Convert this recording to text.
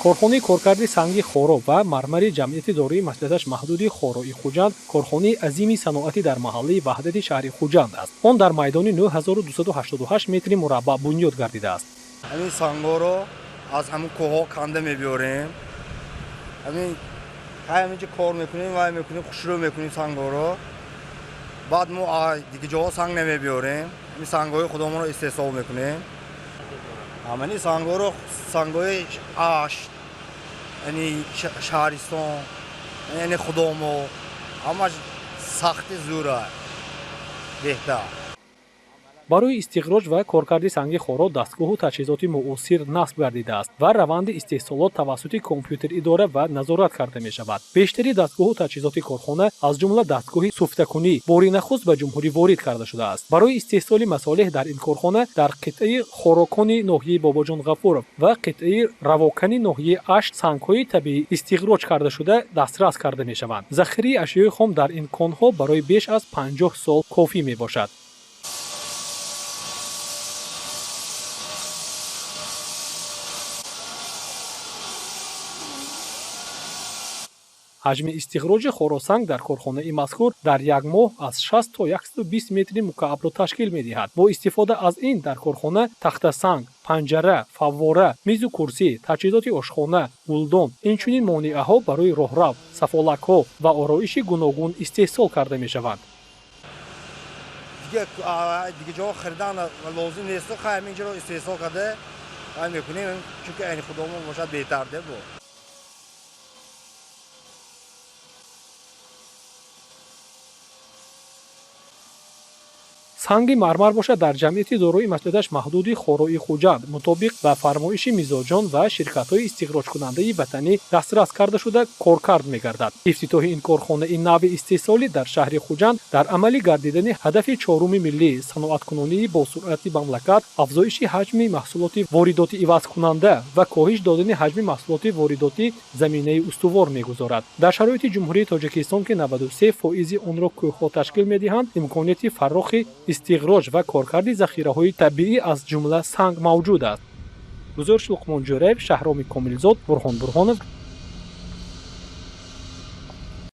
корхонаи коркарди санги хоро ва мармари ҷамъияти дорои маслиҳаташ маҳдуди хорои хуҷанд корхонаи азими саноатӣ дар маҳаллаи ваҳдати шаҳри хуҷанд аст. Он дар майдони 9288 метри мураббаъ бунёд гардидааст. ҳамин сангҳоро аз ҳамин кӯҳҳо канда мебиёрем. ҳаминҷа кор мекунем ва мекунем, хушрӯ мекунем сангҳоро. баъд мо диги ҷоҳо санг намебиёрем. ҳамин сангҳои худомонро истеҳсол мекунем. ҳамани сангҳоро сангҳои ашт, яъни шаҳристон, яъни худомо, ҳамаш сахти зура беҳтар. барои истихроҷ ва коркарди санги хоро дастгоҳу таҷҳизоти муосир насб гардидааст ва раванди истеҳсолот тавассути компютеридора ва назорат карда мешавад. бештари дастгоҳу таҷҳизоти корхона аз ҷумла дастгоҳи суфтакунӣ бори нахуст ба ҷумҳурӣ ворид карда шудааст. барои истеҳсоли масолиҳ дар ин корхона дар қитъаи хорокони ноҳияи Бобоҷон Ғафуров ва қитъаи равокани ноҳияи Ашт сангҳои табиӣ истихроҷ карда шуда дастрас карда мешаванд. захираи ашёи хом дар ин конҳо барои беш аз 50 сол кофӣ мебошад. ҳаҷми истихроҷи хоросанг дар корхонаи мазкур дар як моҳ аз 60 то 120 метри мукаабро ташкил медиҳад. бо истифода аз ин дар корхона тахтасанг, панҷара, фаввора, мизу курсӣ, таҷҳизоти ошхона, гулдон, инчунин монеаҳо барои роҳрав, сафолакҳо ва ороиши гуногун истеҳсол карда мешаванд. диги ҷоҳо харидан лозим несту, ҳаминҷаро истеҳсол карда мекунем, чунки айни худомон бошад беҳтар дебо. санги мармар бошад дар ҷамъияти дорои маслиҳаташ маҳдуди хорои хуҷанд мутобиқ ба фармоиши мизоҷон ва ширкатҳои истихроҷкунандаи ватанӣ дастрас карда шуда коркард мегардад. ифтитоҳи ин корхонаи нави истеҳсолӣ дар шаҳри хуҷанд дар амалӣ гардидани ҳадафи чоруми миллии саноаткунонии босуръати мамлакат, афзоиши ҳаҷми маҳсулоти воридоти ивазкунанда ва коҳиш додани ҳаҷми маҳсулоти воридоти заминаи устувор мегузорад. дар шароити ҷумҳурии Тоҷикистон ки 93% онро кӯҳҳо ташкил медиҳанд, имконияти фарохи истихроҷ ва коркарди захираҳои табиӣ аз ҷумла санг мавҷуд аст. гузориши Луқмонҷӯраев, Шаҳроми Комилзод, Бурҳон Бурҳонов.